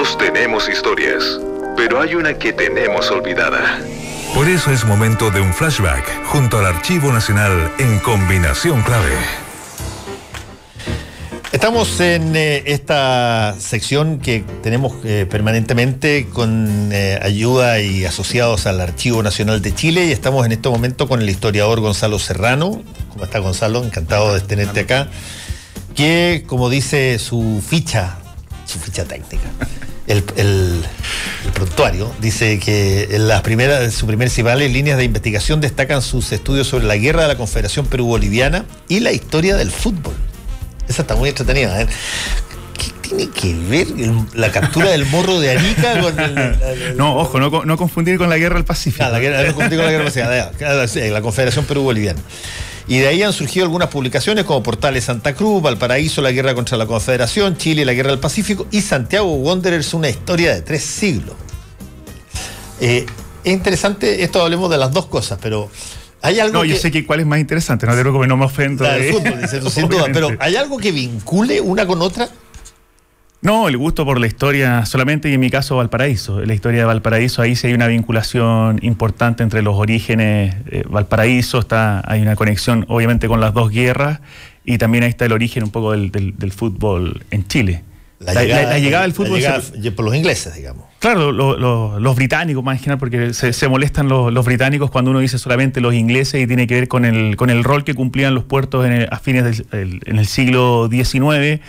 Todos tenemos historias, pero hay una que tenemos olvidada. Por eso es momento de un flashback junto al Archivo Nacional en Combinación Clave. Estamos en esta sección que tenemos permanentemente con ayuda y asociados al Archivo Nacional de Chile, y estamos en este momento con el historiador Gonzalo Serrano. ¿Cómo está, Gonzalo? Encantado de tenerte acá. Que, como dice su ficha técnica, el prontuario, dice que en sus principales líneas de investigación destacan sus estudios sobre la guerra de la Confederación Perú-Boliviana y la historia del fútbol. Esa está muy entretenida, ¿eh? ¿Qué tiene que ver la captura del morro de Arica con No, ojo, no confundir con la guerra del Pacífico. No confundir con la guerra del Pacífico, la Confederación Perú-Boliviana. Y de ahí han surgido algunas publicaciones como Portales Santa Cruz, Valparaíso, la guerra contra la Confederación, Chile, la guerra del Pacífico, y Santiago Wanderers, una historia de 3 siglos. Es interesante, hablemos de las dos cosas, pero hay algo yo sé que cuál es más interesante, no te preocupes, no me ofendo. La del fútbol, dice, sin duda, pero ¿hay algo que vincule una con otra? No, el gusto por la historia solamente, y en mi caso Valparaíso. La historia de Valparaíso, ahí sí hay una vinculación importante entre los orígenes. Valparaíso, hay una conexión obviamente con las dos guerras, y también ahí está el origen un poco del fútbol en Chile. La llegada del fútbol por los ingleses, digamos. Claro, los británicos más en general, porque se molestan los británicos cuando uno dice solamente los ingleses, y tiene que ver con el rol que cumplían los puertos a fines en el siglo XIX,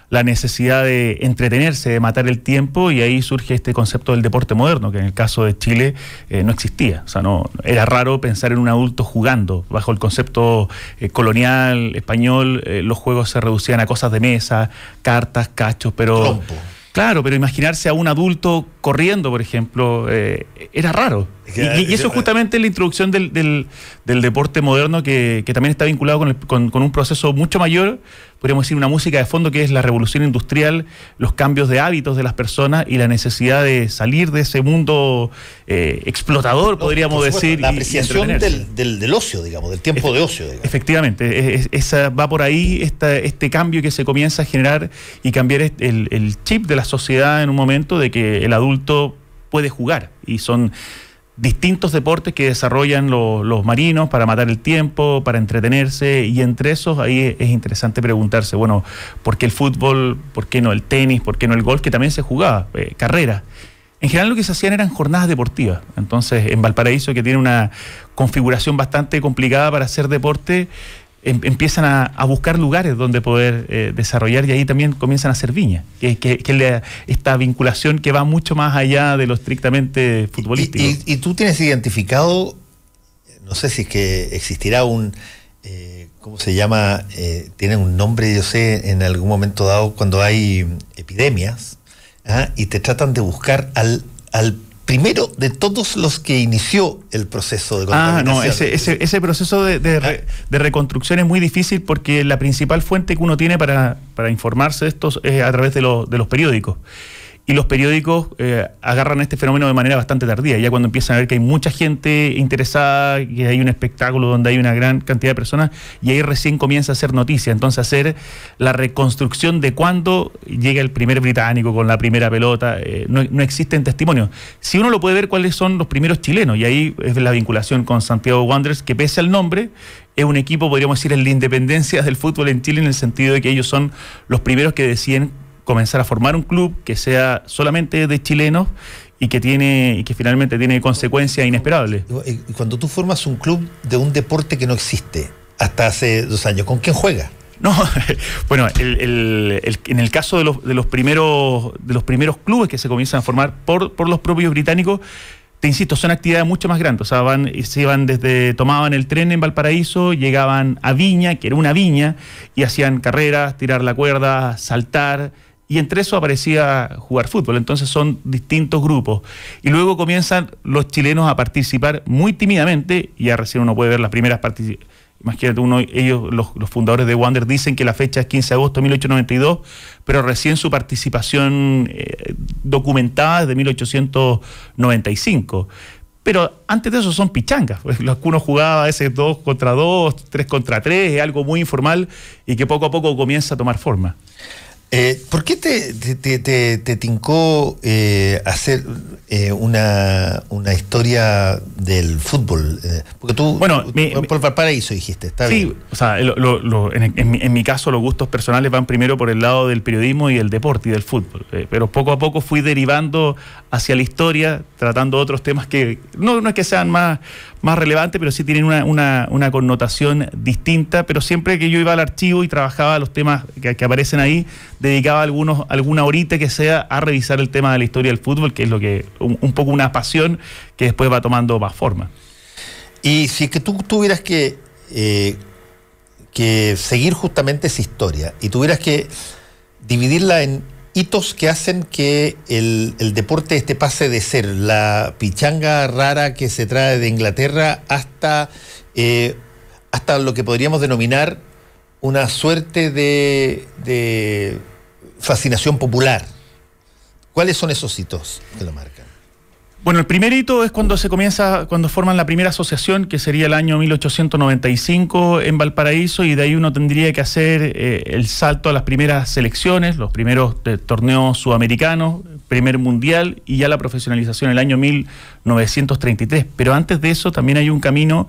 la necesidad de entretenerse, de matar el tiempo, y ahí surge este concepto del deporte moderno, que en el caso de Chile no existía. O sea, no era raro pensar en un adulto jugando. Bajo el concepto colonial español, los juegos se reducían a cosas de mesa, cartas, cachos, pero... Trompo. Claro, pero imaginarse a un adulto corriendo, por ejemplo, era raro. Y eso es justamente la introducción del deporte moderno, que también está vinculado con un proceso mucho mayor, podríamos decir una música de fondo, que es la revolución industrial, los cambios de hábitos de las personas y la necesidad de salir de ese mundo explotador, podríamos decir. La apreciación del ocio, digamos, del tiempo de ocio. Digamos. Efectivamente, va por ahí este cambio que se comienza a generar y cambiar el chip de la sociedad en un momento de que el adulto puede jugar, y son distintos deportes que desarrollan los marinos para matar el tiempo, para entretenerse, y entre esos ahí es interesante preguntarse, bueno, ¿por qué el fútbol? ¿Por qué no el tenis? ¿Por qué no el golf? Que también se jugaba, carreras. En general lo que se hacían eran jornadas deportivas. Entonces, en Valparaíso, que tiene una configuración bastante complicada para hacer deporte, empiezan a buscar lugares donde poder desarrollar, y ahí también comienzan a hacer viñas, que es esta vinculación que va mucho más allá de lo estrictamente futbolístico. Y tú tienes identificado, no sé si es que existirá ¿cómo se llama? Tiene un nombre, yo sé, en algún momento dado, cuando hay epidemias, y te tratan de buscar al primero de todos los que inició el proceso de contaminación. Ese proceso de reconstrucción es muy difícil, porque la principal fuente que uno tiene para informarse de esto es a través de los periódicos. Y los periódicos agarran este fenómeno de manera bastante tardía, ya cuando empiezan a ver que hay mucha gente interesada, que hay un espectáculo donde hay una gran cantidad de personas, y ahí recién comienza a hacer noticia. Entonces, hacer la reconstrucción de cuándo llega el primer británico con la primera pelota, no existen testimonios. Si uno lo puede ver, cuáles son los primeros chilenos, y ahí es la vinculación con Santiago Wanderers, que pese al nombre, es un equipo, podríamos decir, en la independencia del fútbol en Chile, en el sentido de que ellos son los primeros que deciden comenzar a formar un club que sea solamente de chilenos, y que finalmente tiene consecuencias inesperables. Y cuando tú formas un club de un deporte que no existe hasta hace 2 años, ¿con quién juega? No, bueno, en el caso de los primeros clubes que se comienzan a formar por los propios británicos, te insisto, son actividades mucho más grandes. O sea, tomaban el tren en Valparaíso, llegaban a Viña, que era una viña, y hacían carreras, tirar la cuerda, saltar, y entre eso aparecía jugar fútbol. Entonces son distintos grupos, y luego comienzan los chilenos a participar muy tímidamente, y ya recién uno puede ver las primeras participaciones. Imagínate, los fundadores de Wander dicen que la fecha es 15 de agosto de 1892, pero recién su participación documentada es de 1895. Pero antes de eso son pichangas. Los que uno jugaba a veces 2 contra 2, 3 contra 3, es algo muy informal y que poco a poco comienza a tomar forma. ¿Por qué te tincó hacer una historia del fútbol? Porque tú, bueno, por Valparaíso dijiste, está sí, bien. o sea, en mi caso los gustos personales van primero por el lado del periodismo y el deporte y del fútbol, pero poco a poco fui derivando hacia la historia, tratando otros temas que no es que sean más relevantes, pero sí tienen una connotación distinta, pero siempre que yo iba al archivo y trabajaba los temas que aparecen ahí, dedicaba alguna horita que sea a revisar el tema de la historia del fútbol, que es lo que un poco una pasión que después va tomando más forma. Y si es que tú tuvieras que seguir justamente esa historia y tuvieras que dividirla en hitos que hacen que el deporte pase de ser la pichanga rara que se trae de Inglaterra hasta lo que podríamos denominar una suerte de fascinación popular. ¿Cuáles son esos hitos que lo marcan? Bueno, el primer hito es cuando forman la primera asociación, que sería el año 1895 en Valparaíso, y de ahí uno tendría que hacer el salto a las primeras selecciones, los primeros torneos sudamericanos, primer mundial, y ya la profesionalización en el año 1933. Pero antes de eso también hay un camino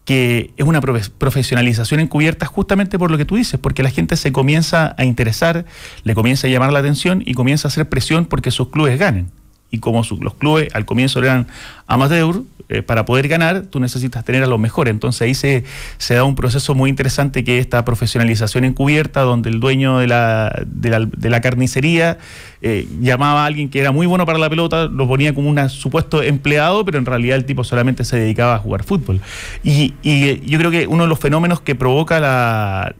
que es una profesionalización encubierta, justamente por lo que tú dices, porque la gente se comienza a interesar, le comienza a llamar la atención y comienza a hacer presión porque sus clubes ganen. Y como los clubes al comienzo eran amateur, para poder ganar tú necesitas tener a los mejores. Entonces ahí se da un proceso muy interesante, que es esta profesionalización encubierta, donde el dueño de la carnicería llamaba a alguien que era muy bueno para la pelota, lo ponía como un supuesto empleado, pero en realidad el tipo solamente se dedicaba a jugar fútbol. Y yo creo que uno de los fenómenos que provoca la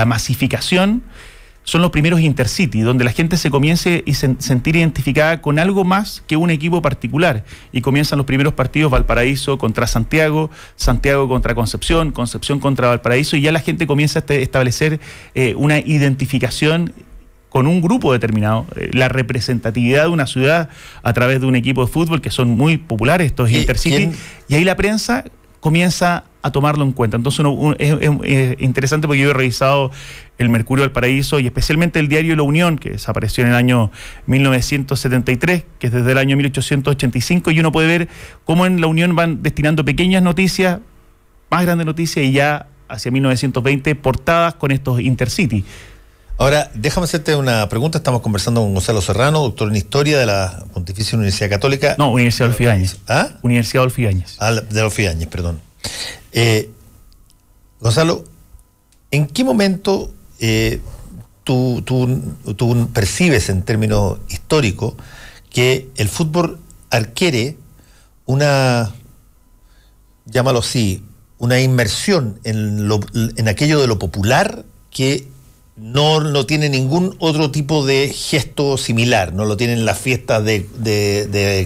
masificación son los primeros intercity, donde la gente se comience a sentir identificada con algo más que un equipo particular. Y comienzan los primeros partidos: Valparaíso contra Santiago, Santiago contra Concepción, Concepción contra Valparaíso, y ya la gente comienza a establecer una identificación con un grupo determinado, la representatividad de una ciudad a través de un equipo de fútbol, que son muy populares estos intercity, y ahí la prensa comienza a tomarlo en cuenta. Entonces es interesante, porque yo he revisado el Mercurio del Paraíso y especialmente el diario La Unión, que desapareció en el año 1973, que es desde el año 1885, y uno puede ver cómo en La Unión van destinando pequeñas noticias, más grandes noticias, y ya hacia 1920 portadas con estos intercity. Ahora, déjame hacerte una pregunta. Estamos conversando con Gonzalo Serrano, doctor en Historia de la Pontificia Universidad Católica. No, Universidad Adolfo Ibáñez. ¿Ah? Universidad Adolfo Ibáñez. De Adolfo Ibáñez, perdón. Gonzalo, ¿en qué momento tú percibes en términos históricos que el fútbol adquiere llámalo así, una inmersión en aquello de lo popular que no lo tiene ningún otro tipo de gesto similar? No lo tienen las fiestas de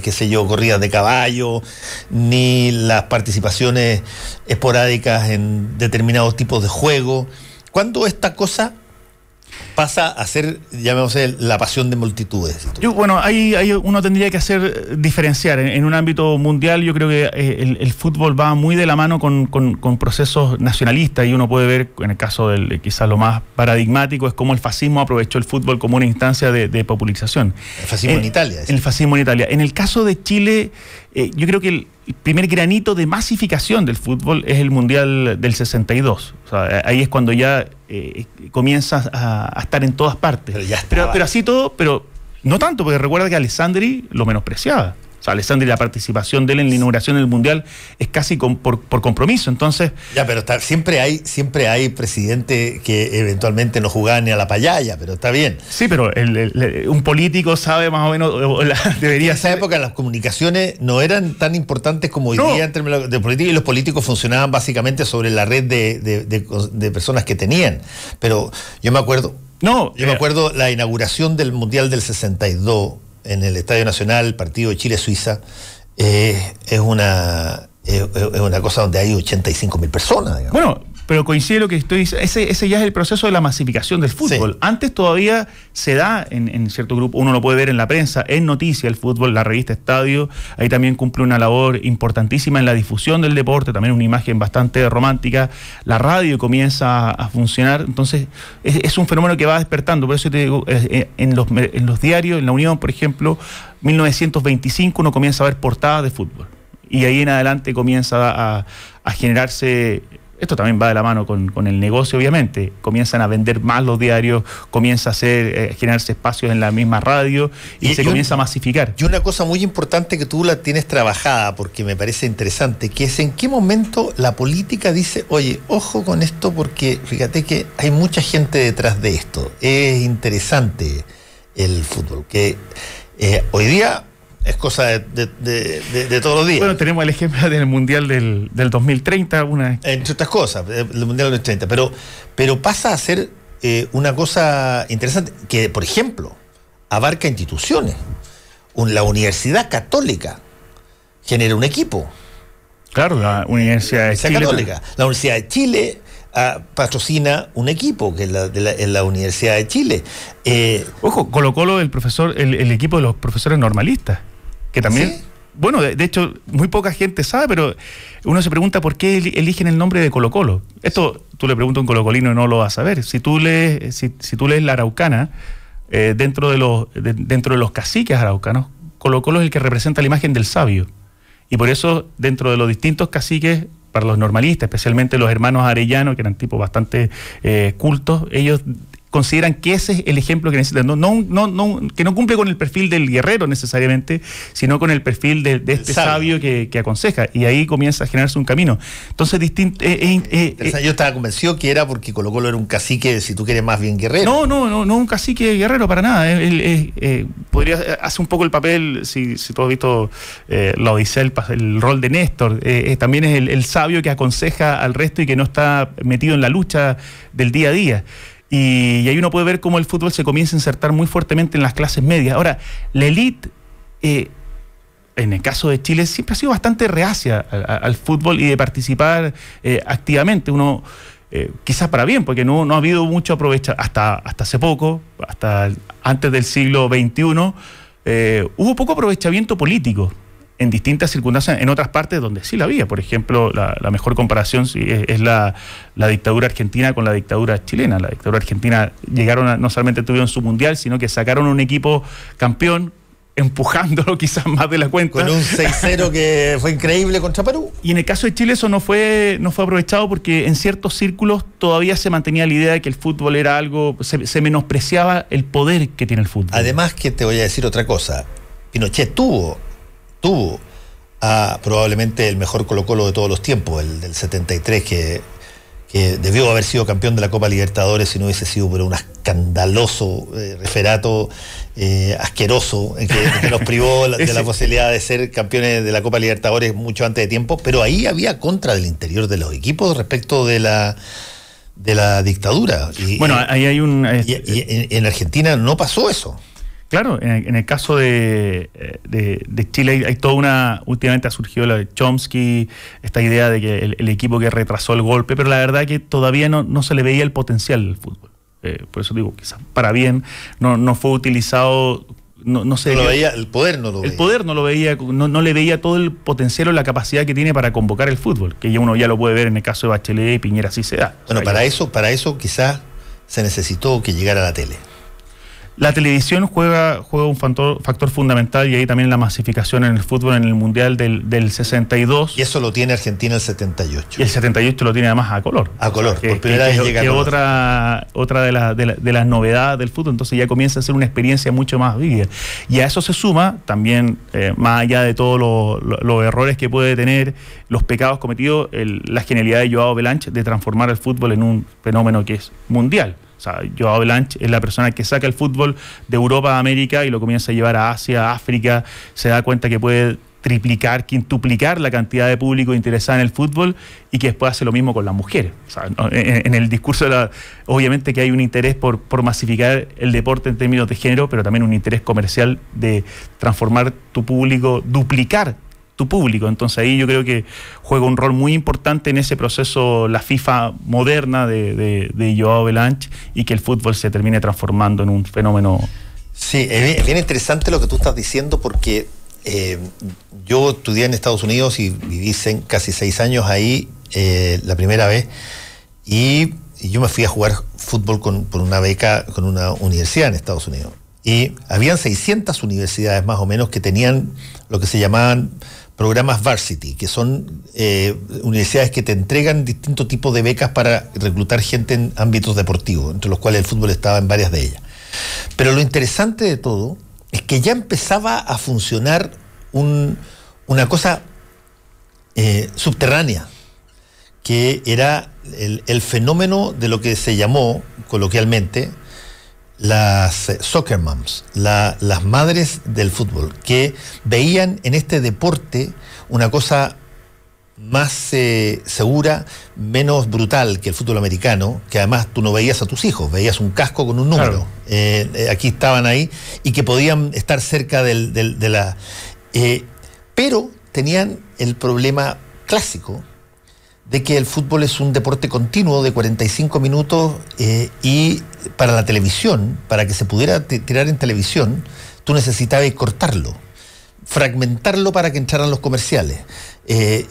qué sé yo, corridas de caballo, ni las participaciones esporádicas en determinados tipos de juegos. ¿Cuándo esta cosa pasa a ser, llamémosle, la pasión de multitudes? Ahí uno tendría que diferenciar. En un ámbito mundial, yo creo que el fútbol va muy de la mano con procesos nacionalistas, y uno puede ver, en el caso quizás lo más paradigmático, es cómo el fascismo aprovechó el fútbol como una instancia de popularización. El fascismo en Italia. El fascismo en Italia. En el caso de Chile, yo creo que el primer granito de masificación del fútbol es el Mundial del 62. O sea, ahí es cuando ya comienza a estar en todas partes. Pero así todo, pero no tanto, porque recuerda que Alessandri lo menospreciaba. O sea, Alessandri, la participación de él en la inauguración del Mundial es casi por compromiso. Entonces, pero siempre hay presidentes que eventualmente no jugaban ni a la payaya, pero está bien. Sí, pero un político sabe más o menos, debería ser. En esa época las comunicaciones no eran tan importantes como hoy día en términos de política, y los políticos funcionaban básicamente sobre la red de personas que tenían. Pero yo me acuerdo la inauguración del Mundial del 62 en el Estadio Nacional, el partido de Chile-Suiza, es una cosa donde hay 85.000 personas, digamos. Bueno, pero coincide lo que estoy diciendo, ese ya es el proceso de la masificación del fútbol. Sí. Antes todavía se da en cierto grupo, uno lo puede ver en la prensa, en noticias, el fútbol, la revista Estadio, ahí también cumple una labor importantísima en la difusión del deporte, también una imagen bastante romántica, la radio comienza a funcionar, entonces es un fenómeno que va despertando, por eso te digo, en los diarios, en La Unión, por ejemplo, 1925 uno comienza a ver portadas de fútbol, y ahí en adelante comienza a generarse. Esto también va de la mano con el negocio, obviamente. Comienzan a vender más los diarios, comienza a generarse espacios en la misma radio y se comienza a masificar. Y una cosa muy importante que tú la tienes trabajada, porque me parece interesante, que es en qué momento la política dice, oye, ojo con esto, porque fíjate que hay mucha gente detrás de esto. Es interesante el fútbol, que hoy día es cosa de todos los días. Bueno, tenemos el ejemplo del Mundial del 2030. Entre otras cosas, el Mundial del 2030. Pero pasa a ser una cosa interesante, que, por ejemplo, abarca instituciones. La Universidad Católica genera un equipo. Claro, la Universidad de Chile. Católica. La Universidad de Chile patrocina un equipo, que es la Universidad de Chile. Ojo, Colo-Colo, el equipo de los profesores normalistas. Que también, ¿sí? Bueno, de hecho, muy poca gente sabe, pero uno se pregunta por qué eligen el nombre de Colo-Colo. Esto tú le preguntas a un colocolino y no lo vas a ver. Si tú lees la Araucana, dentro de los caciques araucanos, Colo-Colo es el que representa la imagen del sabio. Y por eso, dentro de los distintos caciques, para los normalistas, especialmente los hermanos Arellano, que eran tipos bastante cultos, ellos consideran que ese es el ejemplo que necesitan, que no cumple con el perfil del guerrero necesariamente, sino con el perfil de este sabio que aconseja, y ahí comienza a generarse un camino. Entonces, yo estaba convencido que era porque Colo-Colo era un cacique, si tú quieres, más bien guerrero. No un cacique guerrero para nada. Podría hacer un poco el papel, si tú has visto la Odisea, el rol de Néstor, también es el sabio que aconseja al resto y que no está metido en la lucha del día a día. Y ahí uno puede ver cómo el fútbol se comienza a insertar muy fuertemente en las clases medias. Ahora, la élite, en el caso de Chile, siempre ha sido bastante reacia al fútbol y de participar activamente. Uno, quizás para bien, porque no ha habido mucho aprovechamiento. Hasta hace poco, hasta antes del siglo XXI, hubo poco aprovechamiento político en distintas circunstancias, en otras partes donde sí la había. Por ejemplo, la mejor comparación es la dictadura argentina con la dictadura chilena. La dictadura argentina no solamente tuvieron su mundial, sino que sacaron un equipo campeón, empujándolo quizás más de la cuenta. Con un 6-0 que fue increíble contra Perú. Y en el caso de Chile eso no fue aprovechado, porque en ciertos círculos todavía se mantenía la idea de que el fútbol era algo, se menospreciaba el poder que tiene el fútbol. Además, que te voy a decir otra cosa, Pinochet tuvo probablemente el mejor Colo-Colo de todos los tiempos, el del 73, que debió haber sido campeón de la Copa Libertadores si no hubiese sido por un escandaloso referato asqueroso que nos privó de la posibilidad de ser campeones de la Copa Libertadores mucho antes de tiempo, pero ahí había contra del interior de los equipos respecto de la dictadura. Bueno, ahí hay y en Argentina no pasó eso. Claro, en el caso de Chile hay toda últimamente ha surgido la de Chomsky, esta idea de que el equipo que retrasó el golpe, pero la verdad que todavía no se le veía el potencial del fútbol. Por eso digo, quizás para bien, no fue utilizado, no se lo veía, el poder no lo veía. El poder no lo veía, no le veía todo el potencial o la capacidad que tiene para convocar el fútbol, que uno ya lo puede ver en el caso de Bachelet y Piñera, así se da. Bueno, para eso quizás se necesitó que llegara la tele. La televisión juega un factor fundamental, y ahí también la masificación en el fútbol en el Mundial del 62. Y eso lo tiene Argentina el 78. Y el 78 lo tiene además a color. A color, por primera vez llega a color. Otra de las novedades del fútbol, entonces ya comienza a ser una experiencia mucho más vívida. Y a eso se suma también, más allá de todos los errores que puede tener, los pecados cometidos, la genialidad de Joao Belanche de transformar el fútbol en un fenómeno que es mundial. O sea, Joao Belanche es la persona que saca el fútbol de Europa a América y lo comienza a llevar a Asia, a África. Se da cuenta que puede triplicar, quintuplicar la cantidad de público interesado en el fútbol, y que después hace lo mismo con las mujeres. O sea, en el discurso obviamente que hay un interés por masificar el deporte en términos de género, pero también un interés comercial de transformar tu público, duplicar tu público. Entonces ahí yo creo que juega un rol muy importante en ese proceso la FIFA moderna de Joao Belange, y que el fútbol se termine transformando en un fenómeno. Sí, es bien interesante lo que tú estás diciendo, porque yo estudié en Estados Unidos y viví casi 6 años ahí la primera vez, y yo me fui a jugar fútbol por una beca con una universidad en Estados Unidos. Y habían 600 universidades más o menos que tenían lo que se llamaban programas varsity, que son universidades que te entregan distintos tipos de becas para reclutar gente en ámbitos deportivos, entre los cuales el fútbol estaba en varias de ellas. Pero lo interesante de todo es que ya empezaba a funcionar una cosa subterránea, que era el fenómeno de lo que se llamó coloquialmente las soccer moms, las madres del fútbol, que veían en este deporte una cosa más segura, menos brutal que el fútbol americano, que además tú no veías a tus hijos, veías un casco con un número. Claro. Aquí estaban ahí, y que podían estar cerca de la... pero tenían el problema clásico de que el fútbol es un deporte continuo de 45 minutos, y para la televisión, para que se pudiera tirar en televisión, tú necesitabas cortarlo, fragmentarlo para que entraran los comerciales,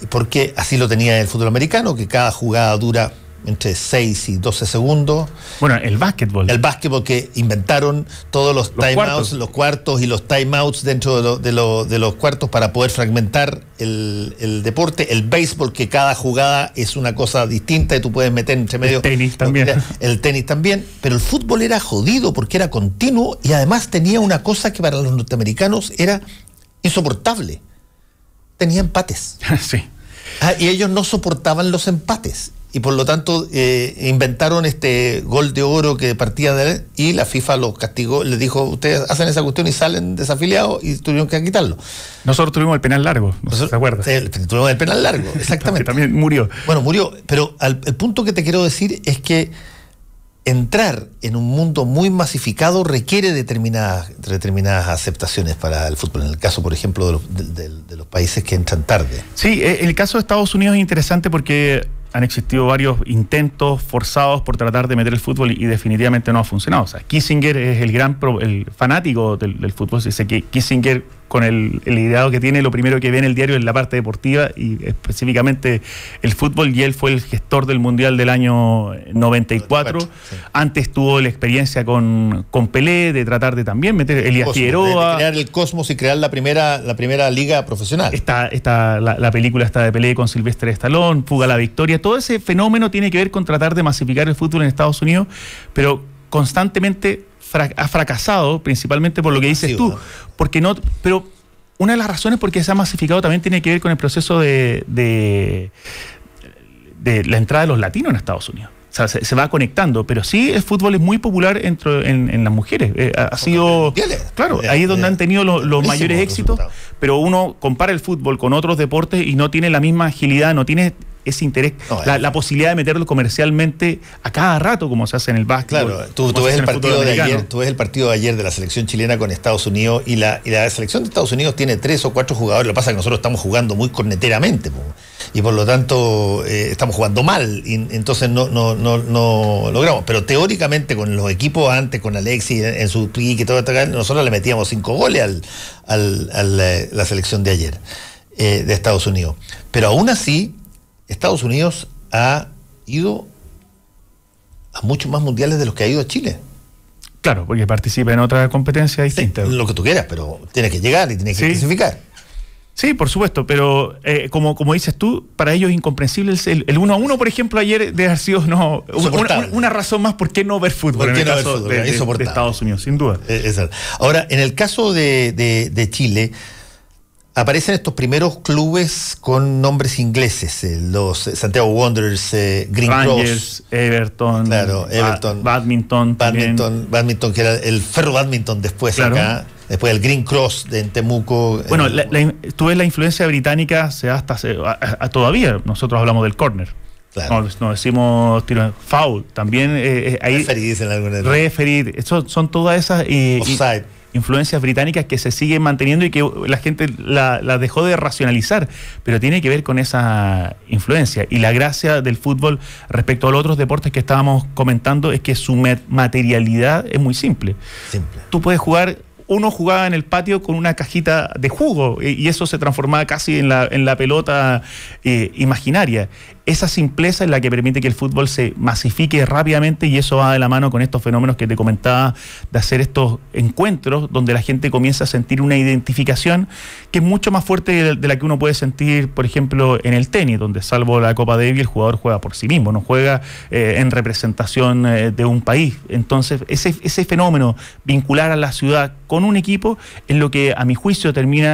porque así lo tenía el fútbol americano, que cada jugada dura entre 6 y 12 segundos. Bueno, el básquetbol. El básquetbol, que inventaron todos los timeouts, los cuartos y los timeouts dentro de los cuartos para poder fragmentar el deporte. El béisbol, que cada jugada es una cosa distinta y tú puedes meter entre medio. El tenis también. El tenis también. Pero el fútbol era jodido porque era continuo, y además tenía una cosa que para los norteamericanos era insoportable. Tenía empates. Sí. Y ellos no soportaban los empates. Y por lo tanto inventaron este gol de oro que partía de él, y la FIFA los castigó, les dijo: ustedes hacen esa cuestión y salen desafiliados, y tuvieron que quitarlo. Nosotros tuvimos el penal largo, no sé si te acuerdas. Tuvimos el penal largo, exactamente. Que también murió. Bueno, murió, pero el punto que te quiero decir es que entrar en un mundo muy masificado requiere determinadas aceptaciones para el fútbol, en el caso, por ejemplo, de los países que entran tarde. Sí, el caso de Estados Unidos es interesante porque han existido varios intentos forzados por tratar de meter el fútbol, y definitivamente no ha funcionado. O sea, Kissinger es el fanático del fútbol. Se dice que Kissinger, con el ideado que tiene, lo primero que ve en el diario es la parte deportiva, y específicamente el fútbol, y él fue el gestor del Mundial del año 94. Sí. Antes tuvo la experiencia con Pelé, de tratar de también meter Elías Figueroa. De crear el Cosmos y crear la primera liga profesional. La película está de Pelé con Sylvester Stallone, Fuga a la Victoria. Todo ese fenómeno tiene que ver con tratar de masificar el fútbol en Estados Unidos, pero constantemente ha fracasado, principalmente por lo que dices tú, porque no. Pero una de las razones por qué se ha masificado también tiene que ver con el proceso de la entrada de los latinos en Estados Unidos. O sea, se va conectando, pero sí el fútbol es muy popular en las mujeres. Ha sido, claro, ahí es donde han tenido los mayores éxitos, pero uno compara el fútbol con otros deportes y no tiene la misma agilidad, no tiene ese interés, la posibilidad de meterlo comercialmente a cada rato, como se hace en el básquet. Claro, tú ves el partido de ayer, de ayer de la selección chilena con Estados Unidos, y la selección de Estados Unidos tiene 3 o 4 jugadores. Lo que pasa es que nosotros estamos jugando muy corneteramente, y por lo tanto estamos jugando mal, y entonces no logramos. Pero teóricamente, con los equipos antes, con Alexis en su pique y todo esto, nosotros le metíamos 5 goles a la selección de ayer de Estados Unidos. Pero aún así, Estados Unidos ha ido a muchos más mundiales de los que ha ido a Chile. Claro, porque participa en otra competencia distinta. Sí, lo que tú quieras, pero tienes que llegar y tienes que clasificar. Sí, por supuesto, pero como dices tú, para ellos es incomprensible el 1-1, por ejemplo, ayer de haber sido una razón más por qué no ver fútbol en el caso de Estados Unidos, sin duda. Ahora, en el caso de Chile, aparecen estos primeros clubes con nombres ingleses, los Santiago Wanderers, Green Rangers, Cross, Everton, Badminton, que era el Ferro Badminton después, claro. Acá, después el Green Cross en Temuco. Bueno, tú ves la influencia británica se da hasta todavía. Nosotros hablamos del córner. Claro. No decimos foul, también ahí referee, dicen algunas. Referee, son todas esas offside. influencias británicas que se siguen manteniendo y que la gente la dejó de racionalizar, pero tiene que ver con esa influencia. Y la gracia del fútbol respecto a los otros deportes que estábamos comentando es que su materialidad es muy simple. Tú puedes jugar. Uno jugaba en el patio con una cajita de jugo y eso se transformaba casi en la pelota imaginaria. Esa simpleza es la que permite que el fútbol se masifique rápidamente, y eso va de la mano con estos fenómenos que te comentaba, de hacer estos encuentros donde la gente comienza a sentir una identificación que es mucho más fuerte de la que uno puede sentir, por ejemplo, en el tenis, donde salvo la Copa Davis el jugador juega por sí mismo, no juega en representación de un país. Entonces ese fenómeno, vincular a la ciudad con un equipo, es lo que a mi juicio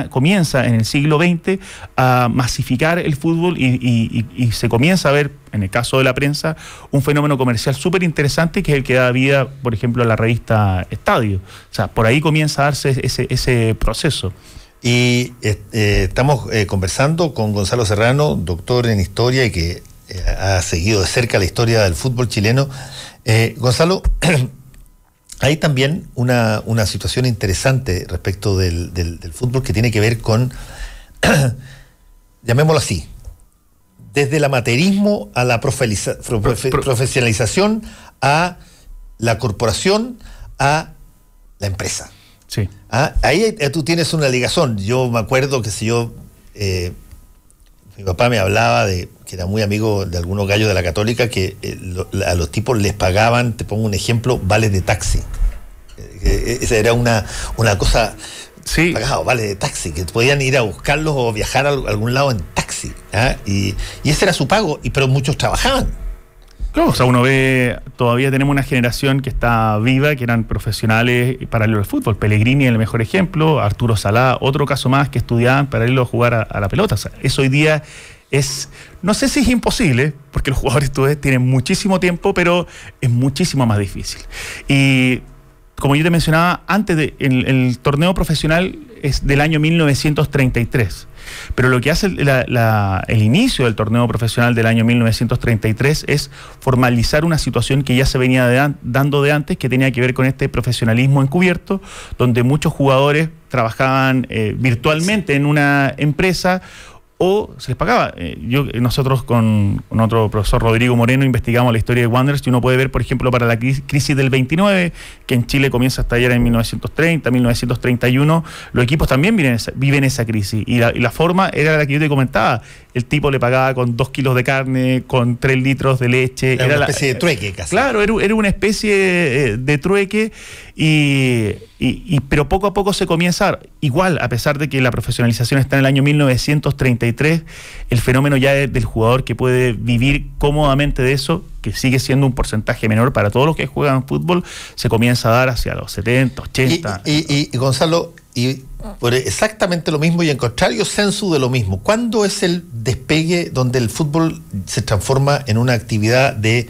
comienza en el siglo XX a masificar el fútbol y se comienza a ver, en el caso de la prensa, un fenómeno comercial súper interesante, que es el que da vida, por ejemplo, a la revista Estadio. O sea, por ahí comienza a darse ese proceso. Y estamos conversando con Gonzalo Serrano, doctor en historia y que ha seguido de cerca la historia del fútbol chileno. Gonzalo, hay también una situación interesante respecto del fútbol que tiene que ver con, llamémoslo así, desde el amateurismo a la profesionalización, a la corporación, a la empresa. Sí. Ahí tú tienes una ligazón. Yo me acuerdo que mi papá me hablaba de que era muy amigo de algunos gallos de la Católica, que a los tipos les pagaban, te pongo un ejemplo, vales de taxi. Esa era una cosa... Sí. Pagado, vale de taxi, que podían ir a buscarlos o viajar a algún lado en taxi. Y ese era su pago, pero muchos trabajaban. Claro, o sea, uno ve, todavía tenemos una generación que está viva, que eran profesionales paralelo al fútbol. Pellegrini es el mejor ejemplo, Arturo Salá, otro caso más, que estudiaban paralelo a jugar a la pelota. O sea, eso hoy día es, no sé si es imposible, porque los jugadores tienen muchísimo tiempo, pero es muchísimo más difícil. Y como yo te mencionaba antes, el torneo profesional es del año 1933, pero lo que hace el inicio del torneo profesional del año 1933 es formalizar una situación que ya se venía dando de antes, que tenía que ver con este profesionalismo encubierto, donde muchos jugadores trabajaban virtualmente en una empresa o se les pagaba. Nosotros con otro profesor, Rodrigo Moreno, investigamos la historia de Wanderers, y uno puede ver, por ejemplo, para la crisis del 29, que en Chile comienza a estallar en 1930, 1931, los equipos también viven esa crisis, y la forma era la que yo te comentaba. El tipo le pagaba con 2 kilos de carne, con 3 litros de leche. Era una especie de trueque casi. Claro, era una especie de trueque, pero poco a poco se comienza, igual, a pesar de que la profesionalización está en el año 1933, el fenómeno ya del jugador que puede vivir cómodamente de eso, que sigue siendo un porcentaje menor para todos los que juegan fútbol, se comienza a dar hacia los 70, 80. Y Gonzalo, por exactamente lo mismo y en contrario sensu de lo mismo, ¿cuándo es el despegue donde el fútbol se transforma en una actividad de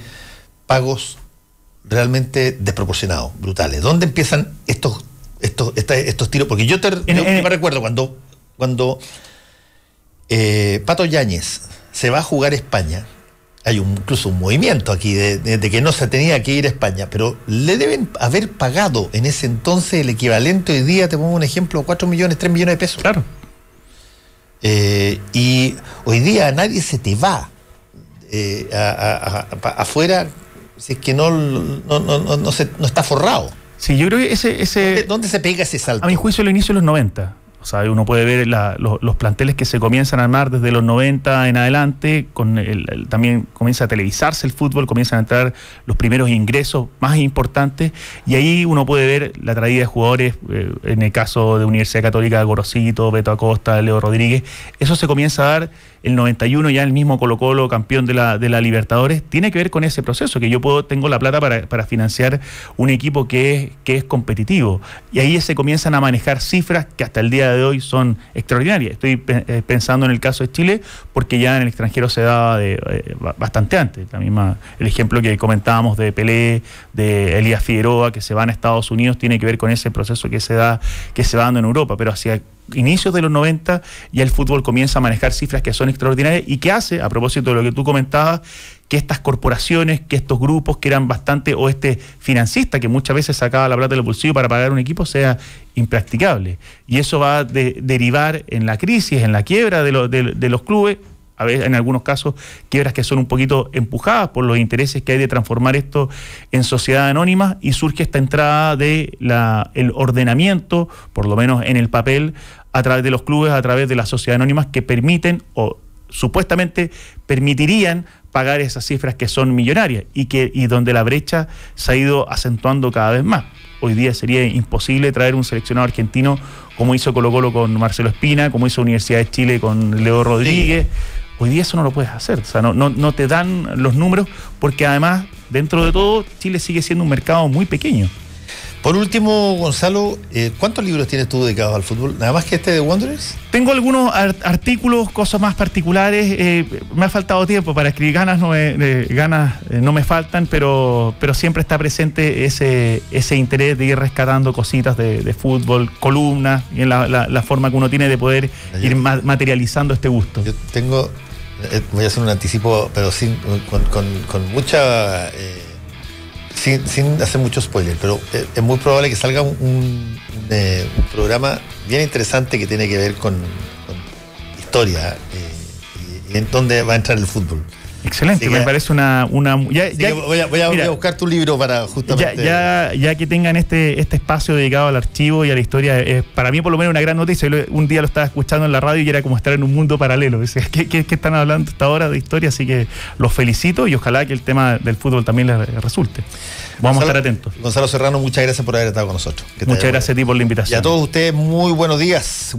pagos realmente desproporcionados, brutales? ¿Dónde empiezan estos tiros? Porque yo me recuerdo cuando Pato Yáñez se va a jugar a España. Hay incluso un movimiento aquí de que no se tenía que ir a España, pero le deben haber pagado en ese entonces el equivalente hoy día, te pongo un ejemplo, 4 millones, 3 millones de pesos. Claro. Y hoy día nadie se te va afuera si es que no está forrado. Sí, yo creo que ¿Dónde se pega ese salto? A mi juicio, el inicio de los 90. O sea, uno puede ver los planteles que se comienzan a armar desde los 90 en adelante, también comienza a televisarse el fútbol, comienzan a entrar los primeros ingresos más importantes, y ahí uno puede ver la traída de jugadores, en el caso de Universidad Católica, Gorosito, Beto Acosta, Leo Rodríguez. Eso se comienza a dar el 91, ya el mismo Colo-Colo, campeón de la Libertadores. Tiene que ver con ese proceso, que yo tengo la plata para financiar un equipo que es competitivo, y ahí se comienzan a manejar cifras que hasta el día de hoy son extraordinarias. Estoy pensando en el caso de Chile, porque ya en el extranjero se daba bastante antes. El ejemplo que comentábamos de Pelé, de Elías Figueroa, que se van a Estados Unidos, tiene que ver con ese proceso que se va dando en Europa, pero hacia inicios de los 90 ya el fútbol comienza a manejar cifras que son extraordinarias y que hace, a propósito de lo que tú comentabas, que estas corporaciones, que estos grupos que eran bastante, o este financista que muchas veces sacaba la plata del bolsillo para pagar un equipo, sea impracticable. Y eso va a derivar en la crisis, en la quiebra de los clubes, a veces, en algunos casos, quiebras que son un poquito empujadas por los intereses que hay de transformar esto en sociedad anónima, y surge esta entrada de el ordenamiento, por lo menos en el papel, a través de los clubes, a través de las sociedades anónimas que permiten o supuestamente permitirían pagar esas cifras que son millonarias y donde la brecha se ha ido acentuando cada vez más. Hoy día sería imposible traer un seleccionado argentino como hizo Colo-Colo con Marcelo Espina, como hizo Universidad de Chile con Leo Rodríguez. Hoy día eso no lo puedes hacer, o sea, no te dan los números, porque además, dentro de todo, Chile sigue siendo un mercado muy pequeño. Por último, Gonzalo, ¿cuántos libros tienes tú dedicados al fútbol? ¿Nada más que este de Wanderers? Tengo algunos artículos, cosas más particulares. Me ha faltado tiempo para escribir, ganas no me faltan, pero siempre está presente ese interés de ir rescatando cositas de fútbol, columnas, y en la forma que uno tiene de poder ir materializando este gusto. Yo tengo, voy a hacer un anticipo, pero con mucha... Sin hacer mucho spoiler, pero es muy probable que salga un programa bien interesante que tiene que ver con historia y en dónde va a entrar el fútbol. Excelente, me parece voy a buscar tu libro para justamente... Ya que tengan este espacio dedicado al archivo y a la historia, es para mí por lo menos una gran noticia. Un día lo estaba escuchando en la radio y era como estar en un mundo paralelo. ¿Qué están hablando hasta ahora de historia? Así que los felicito y ojalá que el tema del fútbol también les resulte. Vamos a estar atentos. Gonzalo Serrano, muchas gracias por haber estado con nosotros. Muchas gracias a ti por la invitación. Y a todos ustedes, muy buenos días.